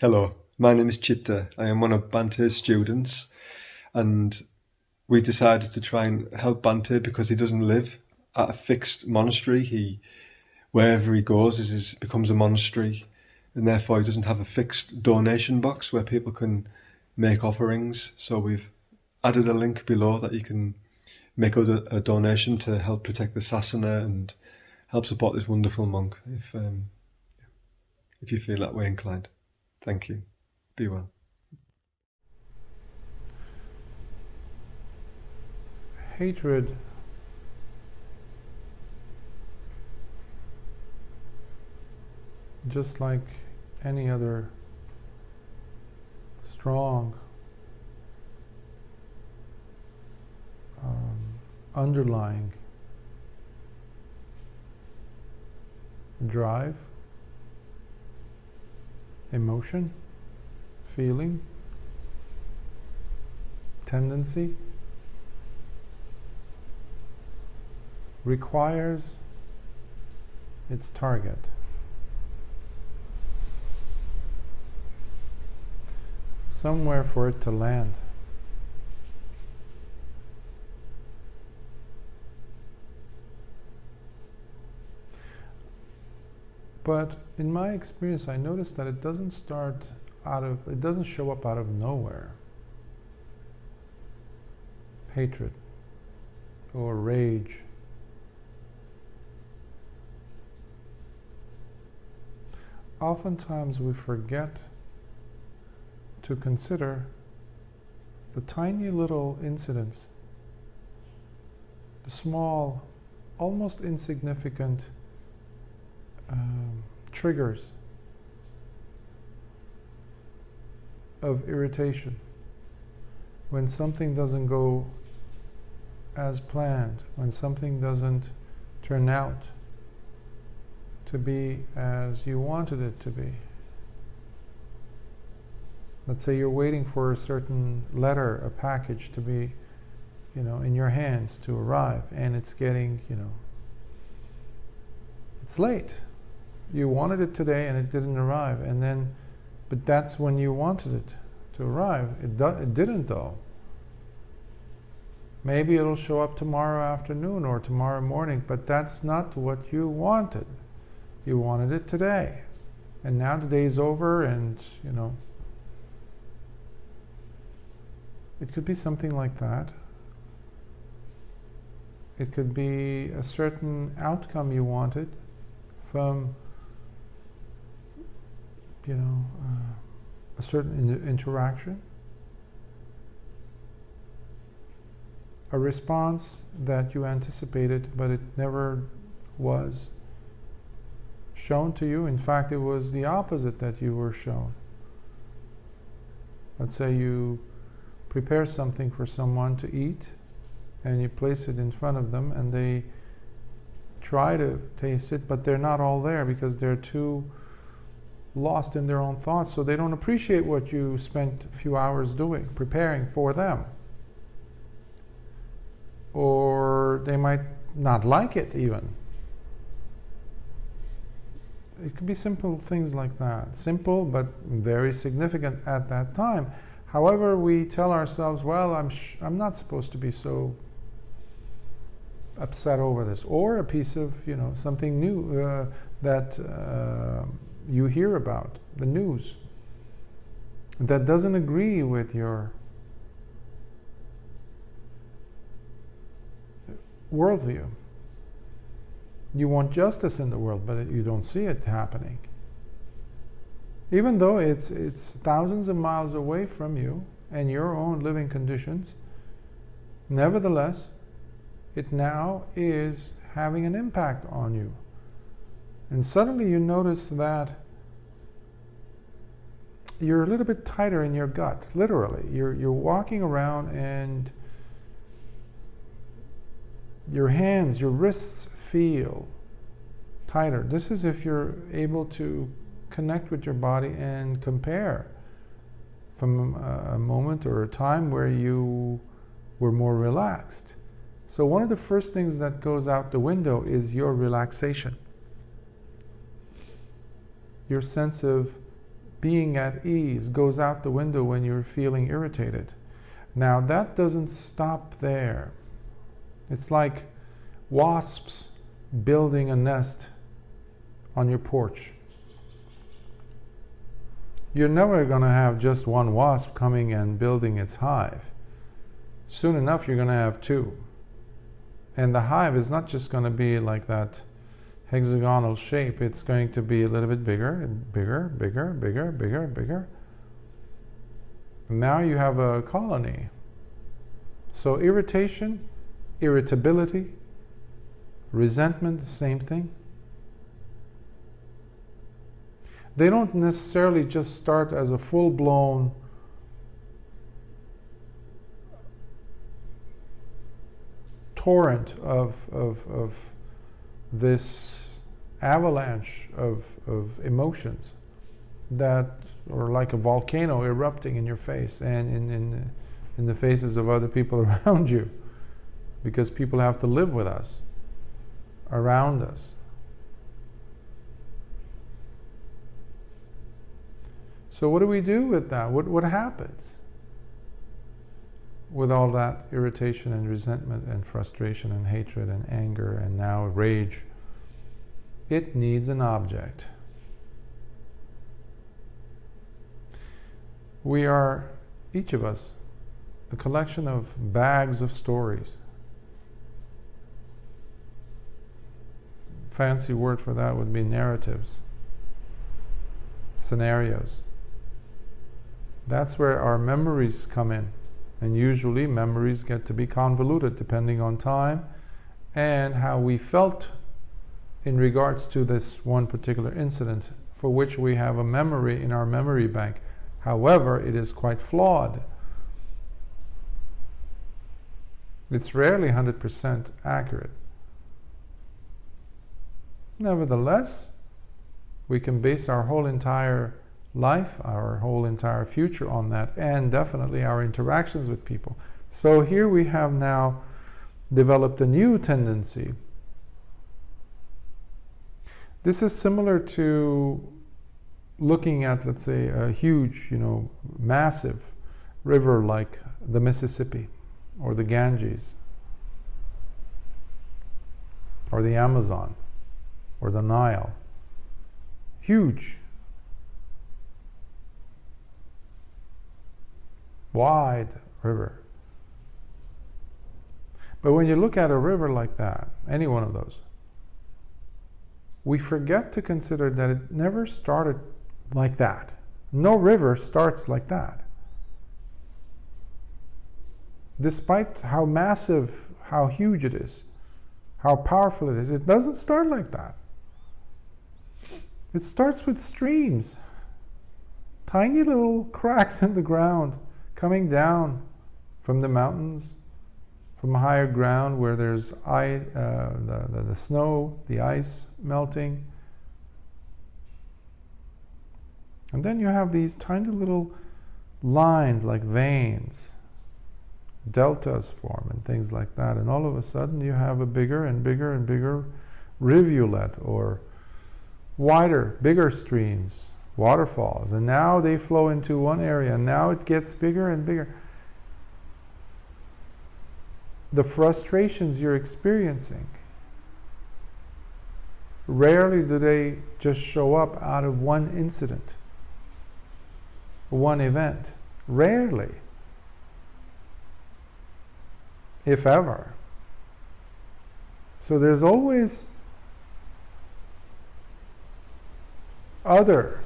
Hello, my name is Chitta. I am one of Bante's students, and we decided to try and help Bante because he doesn't live at a fixed monastery. Wherever he goes becomes a monastery, and therefore he doesn't have a fixed donation box where people can make offerings. So we've added a link below that you can make a donation to help protect the sasana and help support this wonderful monk if you feel that way inclined. Thank you. Be well. Hatred just like any other strong underlying drive, emotion, feeling, tendency, requires its target. Somewhere for it to land. But in my experience, I noticed that it doesn't show up out of nowhere. Hatred or rage. Oftentimes we forget to consider the tiny little incidents, the small, almost insignificant triggers of irritation. When something doesn't go as planned, when something doesn't turn out to be as you wanted it to be. Let's say you're waiting for a certain letter, a package to be, in your hands to arrive, and it's getting, it's late. You wanted it today and it didn't arrive, but that's when you wanted it to arrive. It didn't though. Maybe it'll show up tomorrow afternoon or tomorrow morning, but that's not what you wanted. You wanted it today. And now the day's over and, it could be something like that. It could be a certain outcome you wanted from, a certain interaction. A response that you anticipated, but it never was shown to you. In fact, it was the opposite that you were shown. Let's say you prepare something for someone to eat, and you place it in front of them, and they try to taste it, but they're not all there because they're too lost in their own thoughts, so they don't appreciate what you spent a few hours doing, preparing for them. Or they might not like it even. It could be simple things like that. Simple, but very significant at that time. However, we tell ourselves, well, I'm not supposed to be so upset over this. Or a piece of, something new that you hear about, the news, that doesn't agree with your worldview. You want justice in the world, but you don't see it happening. Even though it's thousands of miles away from you and your own living conditions, nevertheless, it now is having an impact on you. And suddenly you notice that you're a little bit tighter in your gut, literally. You're walking around and your hands, your wrists feel tighter. This is if you're able to connect with your body and compare from a moment or a time where you were more relaxed. So one of the first things that goes out the window is your relaxation. Your sense of being at ease goes out the window when you're feeling irritated. Now, that doesn't stop there. It's like wasps building a nest on your porch. You're never going to have just one wasp coming and building its hive. Soon enough, you're going to have two. And the hive is not just going to be like that hexagonal shape. It's going to be a little bit bigger and bigger, bigger, bigger, bigger, bigger. And now you have a colony. So irritation, irritability, resentment, the same thing. They don't necessarily just start as a full-blown torrent of this avalanche of emotions that are like a volcano erupting in your face and in the faces of other people around you, because people have to live with us, around us. So what do we do with that? What happens with all that irritation and resentment and frustration and hatred and anger and now rage? It needs an object. We are, each of us, a collection of bags of stories. Fancy word for that would be narratives, scenarios. That's where our memories come in. And usually memories get to be convoluted depending on time and how we felt in regards to this one particular incident for which we have a memory in our memory bank. However, it is quite flawed. It's rarely 100% accurate. Nevertheless, we can base our whole entire life, our whole entire future on that, and definitely our interactions with people. So here we have now developed a new tendency. This is similar to looking at, let's say, a huge, massive river like the Mississippi or the Ganges or the Amazon or the Nile. Huge. Wide river. But when you look at a river like that, any one of those, we forget to consider that it never started like that. No river starts like that. Despite how massive, how huge it is, how powerful it is, it doesn't start like that. It starts with streams, tiny little cracks in the ground coming down from the mountains, from higher ground where there's the snow, the ice melting. And then you have these tiny little lines like veins, deltas form and things like that. And all of a sudden you have a bigger and bigger and bigger rivulet, or wider, bigger streams, waterfalls. And now they flow into one area, and now it gets bigger and bigger. The frustrations you're experiencing, rarely do they just show up out of one incident, one event. Rarely, if ever. So there's always other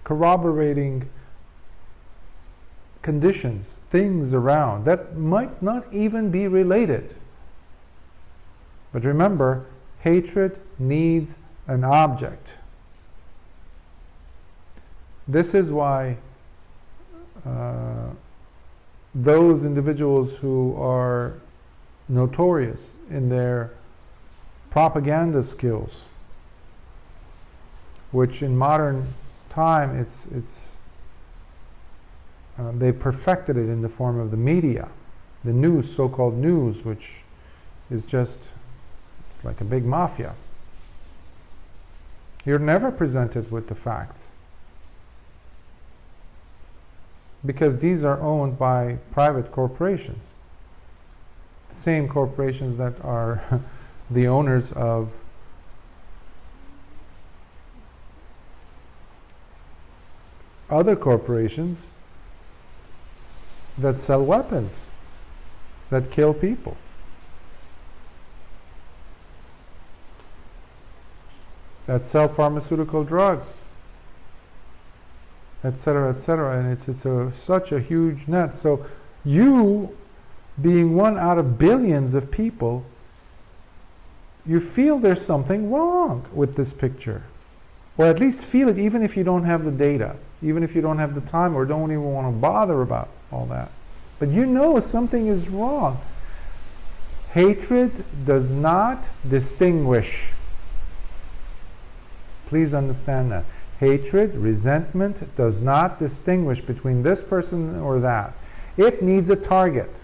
corroborating conditions, things around that might not even be related. But remember, hatred needs an object. This is why those individuals who are notorious in their propaganda skills, which in modern time they perfected it in the form of the media, the news, so-called news, which is just, it's like a big mafia. You're never presented with the facts, because these are owned by private corporations. The same corporations that are the owners of other corporations that sell weapons, that kill people. That sell pharmaceutical drugs, etc., etc., and it's such a huge net. So you, being one out of billions of people, you feel there's something wrong with this picture, or at least feel it, even if you don't have the data, even if you don't have the time, or don't even want to bother about all that. But you know something is wrong. Hatred does not distinguish. Please understand that. Hatred, resentment does not distinguish between this person or that. It needs a target,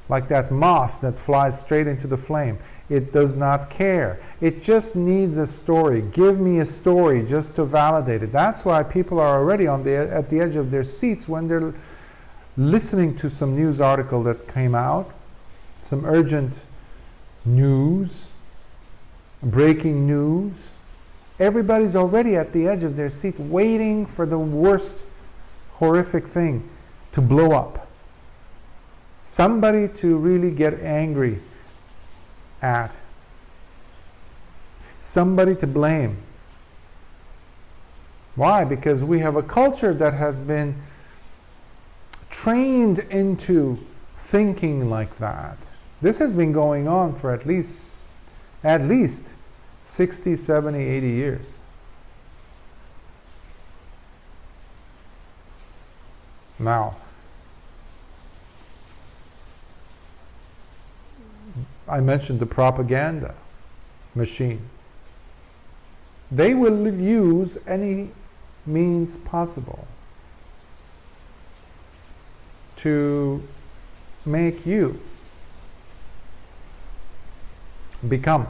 like that moth that flies straight into the flame. It does not care. It just needs a story. Give me a story just to validate it. That's why people are already at the edge of their seats when they're listening to some news article that came out, some urgent news, breaking news. Everybody's already at the edge of their seat waiting for the worst horrific thing to blow up. Somebody to really get angry at. Somebody to blame. Why? Because we have a culture that has been trained into thinking like that. This has been going on for at least 60, 70, 80 years. Now, I mentioned the propaganda machine. They will use any means possible to make you become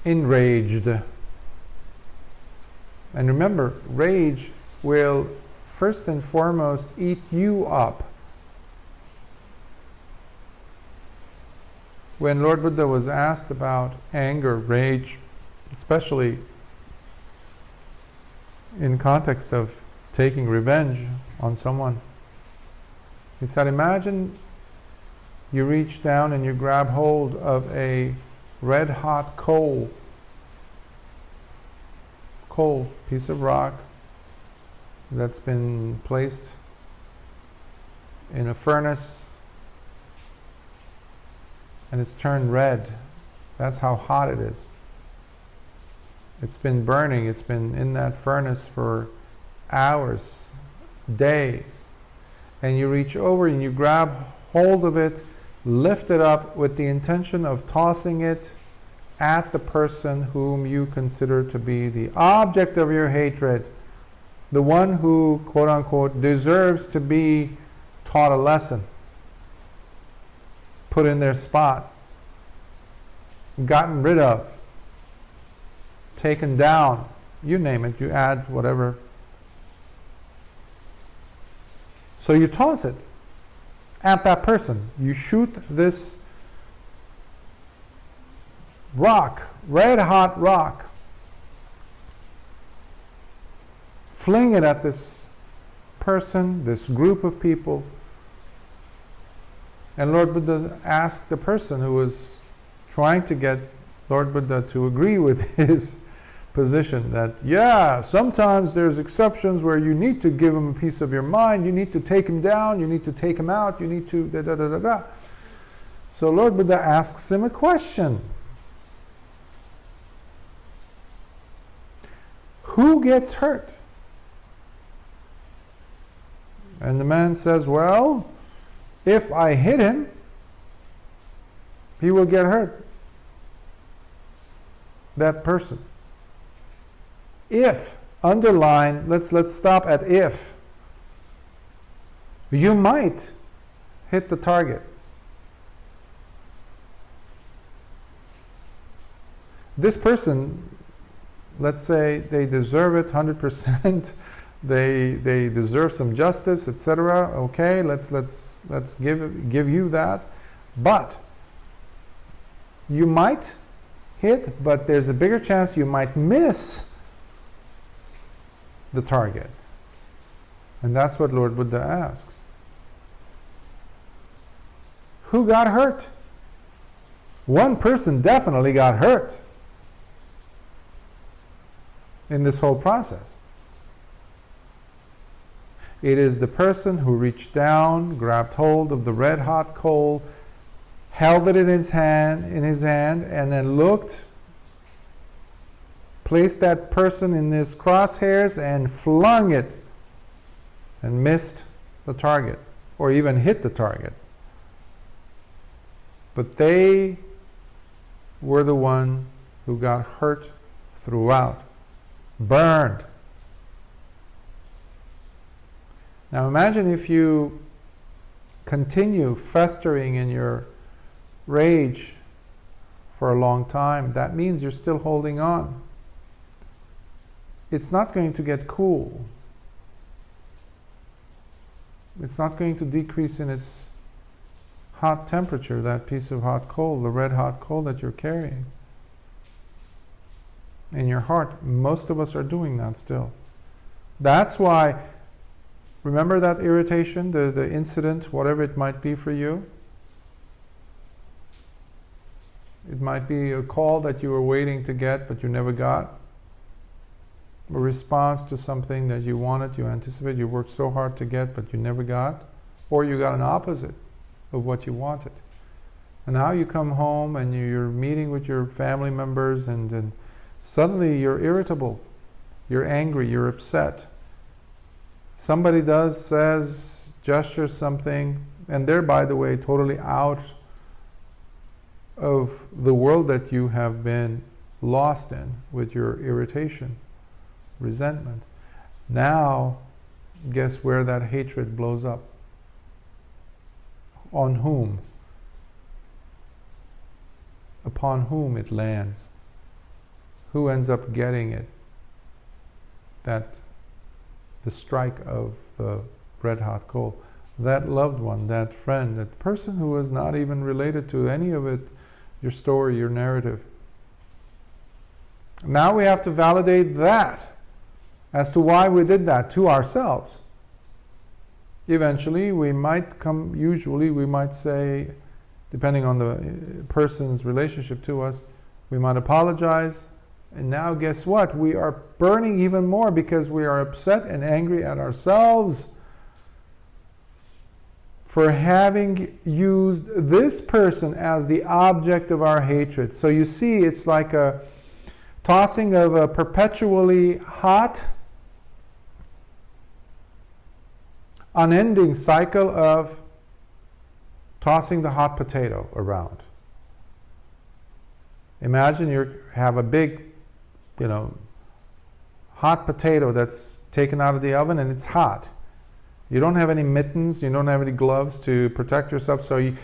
enraged. And remember, rage will first and foremost eat you up. When Lord Buddha was asked about anger, rage, especially in context of taking revenge on someone, he said, imagine you reach down and you grab hold of a red hot coal piece of rock that's been placed in a furnace and it's turned red. That's how hot it is. It's been burning, it's been in that furnace for hours, days, and you reach over and you grab hold of it, lift it up with the intention of tossing it at the person whom you consider to be the object of your hatred, the one who, quote unquote, deserves to be taught a lesson, put in their spot, gotten rid of, taken down, you name it, you add whatever. So you toss it at that person. You shoot this rock, red hot rock, fling it at this person, this group of people. And Lord Buddha asked the person who was trying to get Lord Buddha to agree with his position that, yeah, sometimes there's exceptions where you need to give him a piece of your mind, you need to take him down, you need to take him out, you need to da da da da da. So Lord Buddha asks him a question. Who gets hurt? And the man says, well, if I hit him, he will get hurt. That person. If, underline, let's stop at if. You might hit the target. This person, let's say they deserve it 100%. They deserve some justice, etc. Okay, let's give you that. But you might hit, but there's a bigger chance you might miss the target. And that's what Lord Buddha asks. Who got hurt? One person definitely got hurt in this whole process. It is the person who reached down, grabbed hold of the red hot coal, held it in his hand, and then looked, placed that person in his crosshairs and flung it and missed the target, or even hit the target. But they were the one who got hurt throughout, burned. Now imagine if you continue festering in your rage for a long time. That means you're still holding on. It's not going to get cool. It's not going to decrease in its hot temperature, that piece of hot coal, the red hot coal that you're carrying in your heart. Most of us are doing that still. That's why, remember that irritation, the incident, whatever it might be for you? It might be a call that you were waiting to get but you never got. A response to something that you wanted, you anticipated, you worked so hard to get but you never got. Or you got an opposite of what you wanted. And now you come home and you're meeting with your family members and suddenly you're irritable. You're angry, you're upset. Somebody says, gestures something, and they're, by the way, totally out of the world that you have been lost in with your irritation, resentment. Now, guess where that hatred blows up? On whom? Upon whom it lands? Who ends up getting it? The strike of the red hot coal. That loved one, that friend, that person who was not even related to any of it, your story, your narrative. Now we have to validate that as to why we did that to ourselves. Eventually we might say, depending on the person's relationship to us, we might apologize. And now guess what? We are burning even more because we are upset and angry at ourselves for having used this person as the object of our hatred. So you see, it's like a tossing of a perpetually hot, unending cycle of tossing the hot potato around. Imagine you have a big, hot potato that's taken out of the oven and it's hot. You don't have any mittens, you don't have any gloves to protect yourself, so it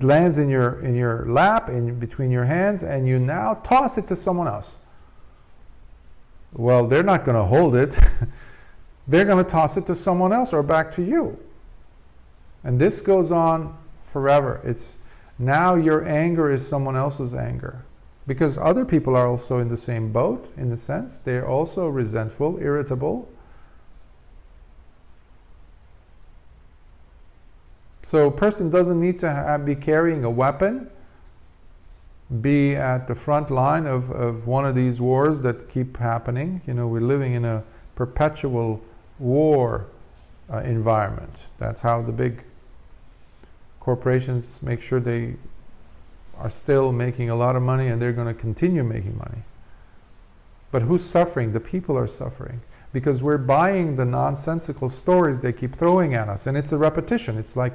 lands in your lap, in between your hands, and you now toss it to someone else. Well, they're not going to hold it. They're going to toss it to someone else or back to you. And this goes on forever. Now your anger is someone else's anger. Because other people are also in the same boat, in a sense. They're also resentful, irritable. So a person doesn't need to be carrying a weapon, be at the front line of one of these wars that keep happening. We're living in a perpetual war environment. That's how the big corporations make sure they are still making a lot of money, and they're going to continue making money. But who's suffering? The people are suffering because we're buying the nonsensical stories they keep throwing at us, and it's a repetition. It's like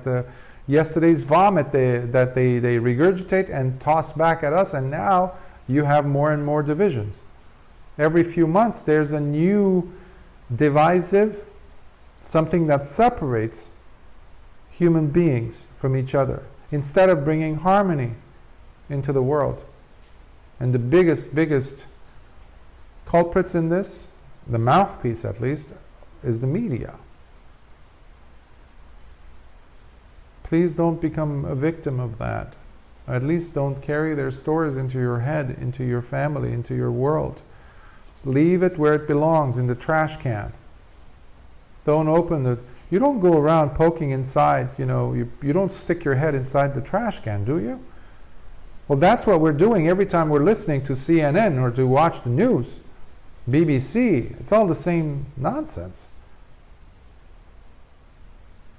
yesterday's vomit that they regurgitate and toss back at us, and now you have more and more divisions. Every few months there's a new divisive, something that separates human beings from each other instead of bringing harmony. into the world. And the biggest culprits in this, the mouthpiece at least, is the media. Please don't become a victim of that. At least don't carry their stories into your head, into your family, into your world. Leave it where it belongs, in the trash can. Don't open it. You don't go around poking inside, you don't stick your head inside the trash can, do you? Well, that's what we're doing every time we're listening to CNN or to watch the news. BBC, it's all the same nonsense.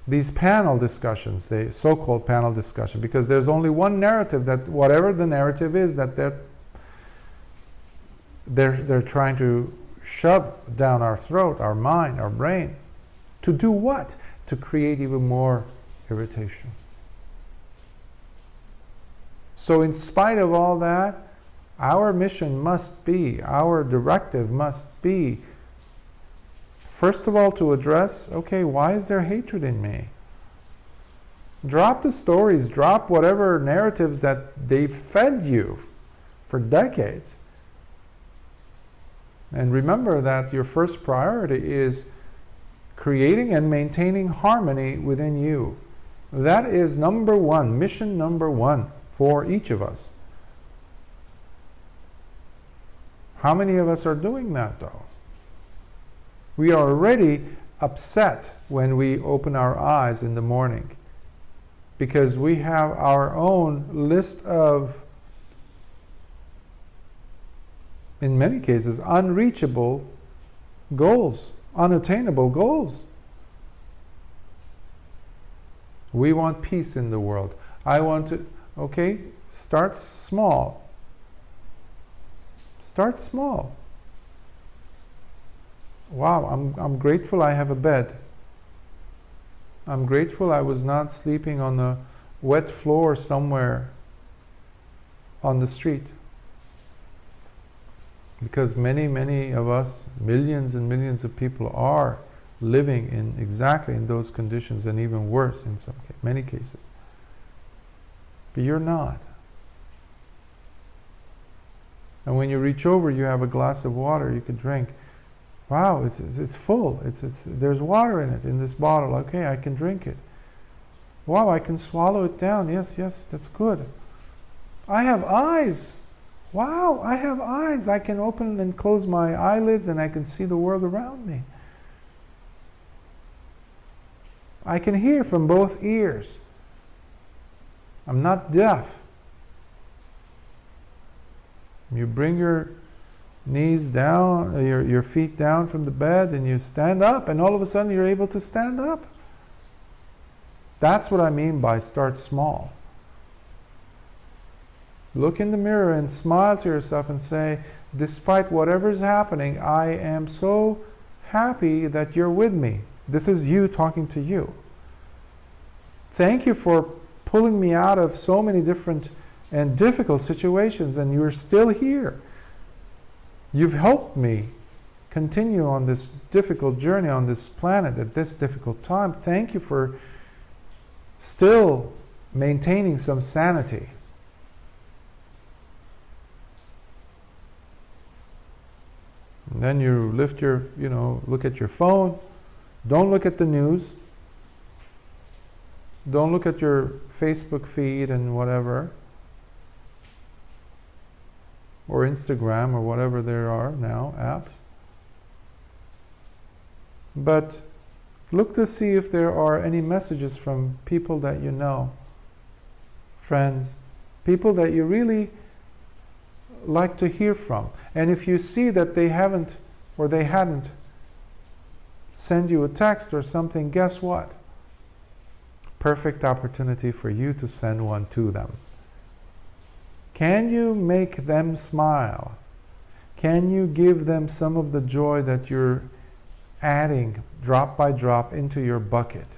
These panel discussions, the so-called panel discussion, because there's only one narrative, that whatever the narrative is that they're trying to shove down our throat, our mind, our brain. To do what? To create even more irritation. So in spite of all that, our mission must be, our directive must be, first of all, to address, okay, why is there hatred in me? Drop the stories, drop whatever narratives that they've fed you for decades. And remember that your first priority is creating and maintaining harmony within you. That is number one, mission number one for each of us. How many of us are doing that though? We are already upset when we open our eyes in the morning because we have our own list of, in many cases, unreachable goals, unattainable goals. We want peace in the world. I want to, okay, start small. Start small. Wow, I'm grateful I have a bed. I'm grateful I was not sleeping on the wet floor somewhere on the street. Because many of us, millions and millions of people, are living in exactly in those conditions, and even worse in many cases. But you're not. And when you reach over, you have a glass of water you could drink. Wow, it's full. There's water in it, in this bottle. Okay, I can drink it. Wow, I can swallow it down. Yes, that's good. I have eyes. Wow, I have eyes. I can open and close my eyelids and I can see the world around me. I can hear from both ears. I'm not deaf. You bring your knees down, your feet down from the bed, and you stand up, and all of a sudden you're able to stand up. That's what I mean by start small. Look in the mirror and smile to yourself and say, despite whatever's happening, I am so happy that you're with me. This is you talking to you. Thank you for pulling me out of so many different and difficult situations, and you're still here. You've helped me continue on this difficult journey on this planet at this difficult time. Thank you for still maintaining some sanity. And then you lift your, look at your phone. Don't look at the news. Don't look at your Facebook feed and whatever. Or Instagram or whatever there are now, apps. But look to see if there are any messages from people that you know, friends, people that you really like to hear from. And if you see that they haven't or they hadn't send you a text or something, guess what? Perfect opportunity for you to send one to them. Can you make them smile? Can you give them some of the joy that you're adding drop by drop into your bucket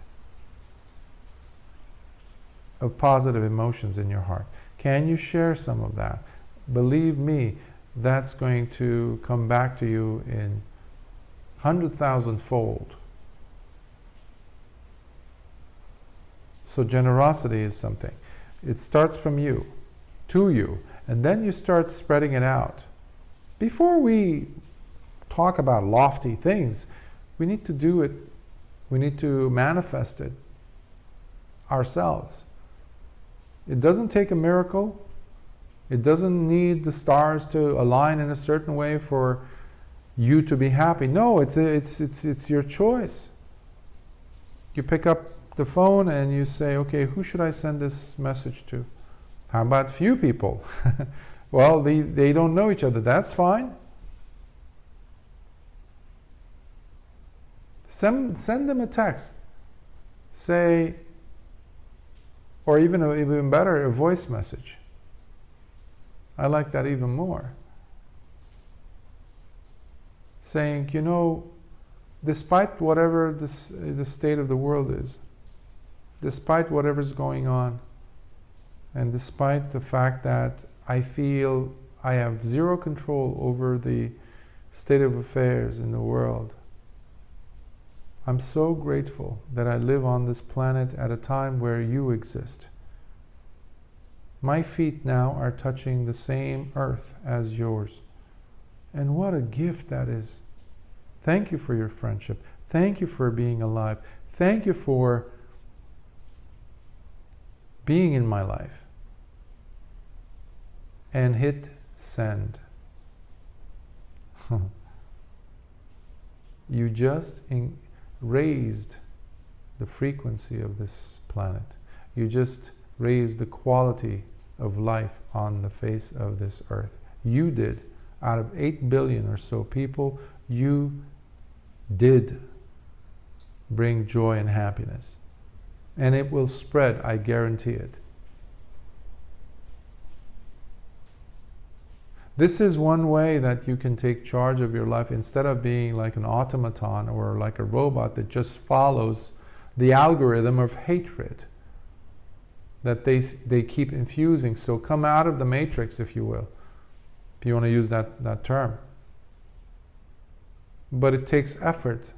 of positive emotions in your heart? Can you share some of that? Believe me, that's going to come back to you in 100,000-fold. So generosity is something. It starts from you. to you, and then you start spreading it out. Before we talk about lofty things, we need to do it, we need to manifest it ourselves. It doesn't take a miracle. It doesn't need the stars to align in a certain way for you to be happy. No, it's your choice. You pick up the phone and you say, okay, who should I send this message to? How about few people? Well, they don't know each other. That's fine. Send them a text. Say, or even better, a voice message. I like that even more. Saying, despite whatever the state of the world is, despite whatever's going on, and despite the fact that I feel I have zero control over the state of affairs in the world, I'm so grateful that I live on this planet at a time where you exist. My feet now are touching the same earth as yours. And what a gift that is. Thank you for your friendship. Thank you for being alive. Thank you for being in my life. And hit send. You just raised the frequency of this planet. You just raised the quality of life on the face of this earth. You did. Out of 8 billion or so people, you did bring joy and happiness. And it will spread, I guarantee it. This is one way that you can take charge of your life instead of being like an automaton or like a robot that just follows the algorithm of hatred that they keep infusing. So come out of the matrix, if you will, if you want to use that term. But it takes effort.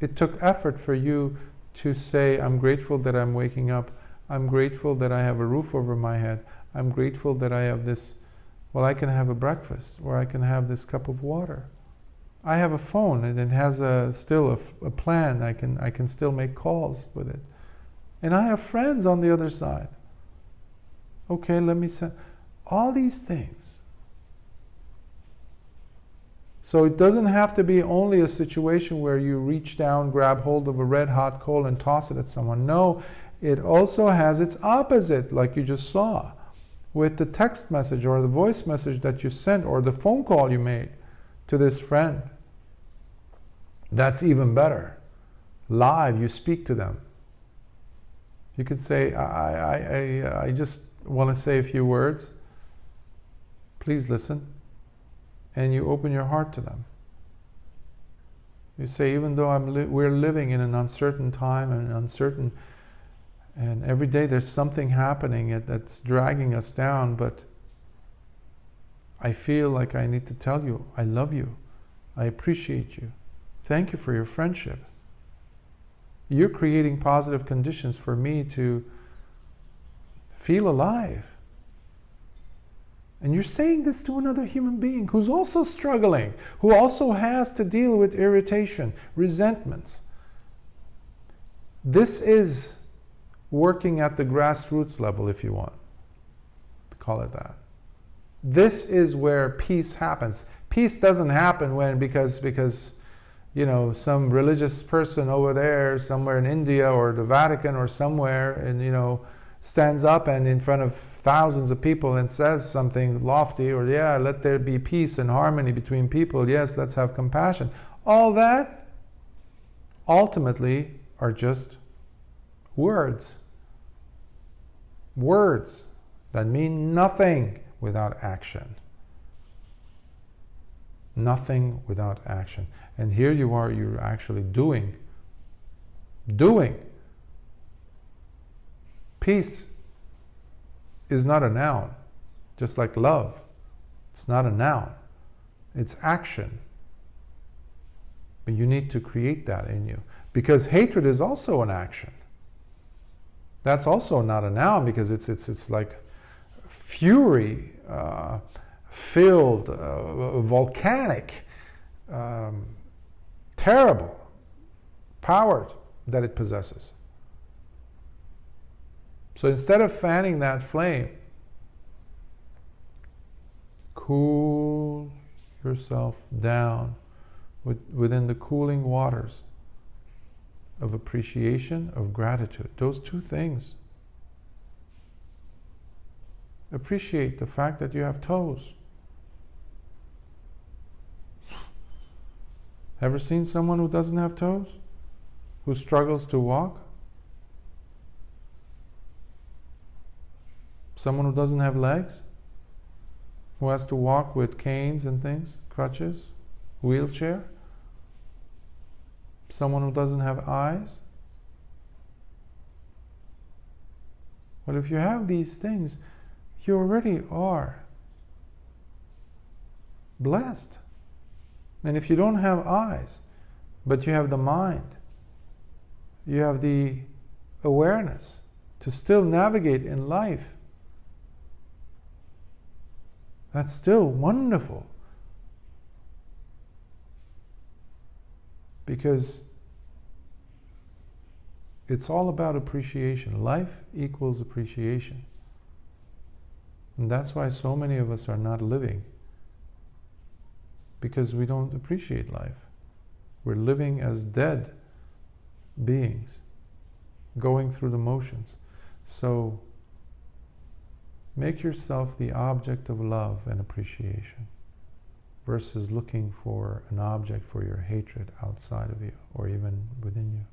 It took effort for you to say, I'm grateful that I'm waking up. I'm grateful that I have a roof over my head. I'm grateful that I have this, well, I can have a breakfast, or I can have this cup of water. I have a phone and it has still a plan. I can still make calls with it. And I have friends on the other side. Okay, let me send all these things. So it doesn't have to be only a situation where you reach down, grab hold of a red hot coal and toss it at someone. No, it also has its opposite, like you just saw, with the text message or the voice message that you sent or the phone call you made to this friend. That's even better. Live, you speak to them. You could say, I just want to say a few words. Please listen. And you open your heart to them. You say, even though we're living in an uncertain time and every day there's something happening that's dragging us down, but I feel like I need to tell you, I love you. I appreciate you. Thank you for your friendship. You're creating positive conditions for me to feel alive. And you're saying this to another human being who's also struggling, who also has to deal with irritation, resentments. This is working at the grassroots level, if you want to call it that. This is where peace happens. Peace doesn't happen because some religious person over there, somewhere in India or the Vatican or somewhere, and stands up and in front of thousands of people and says something lofty, or let there be peace and harmony between people. Yes, let's have compassion. All that ultimately are just words. Words that mean nothing without action. Nothing without action. And here you are, you're actually doing. Peace is not a noun, just like love. It's not a noun. It's action. But you need to create that in you. Because hatred is also an action. That's also not a noun because it's like fury filled, volcanic, terrible power that it possesses. So instead of fanning that flame, cool yourself down within the cooling waters of appreciation, of gratitude. Those two things. Appreciate the fact that you have toes. Ever seen someone who doesn't have toes? Who struggles to walk? Someone who doesn't have legs? Who has to walk with canes and things, crutches, wheelchair? Someone who doesn't have eyes? Well, if you have these things, you already are blessed. And if you don't have eyes, but you have the mind, you have the awareness to still navigate in life, that's still wonderful. Because it's all about appreciation. Life equals appreciation. And that's why so many of us are not living. Because we don't appreciate life. We're living as dead beings, going through the motions. So make yourself the object of love and appreciation, versus looking for an object for your hatred outside of you or even within you.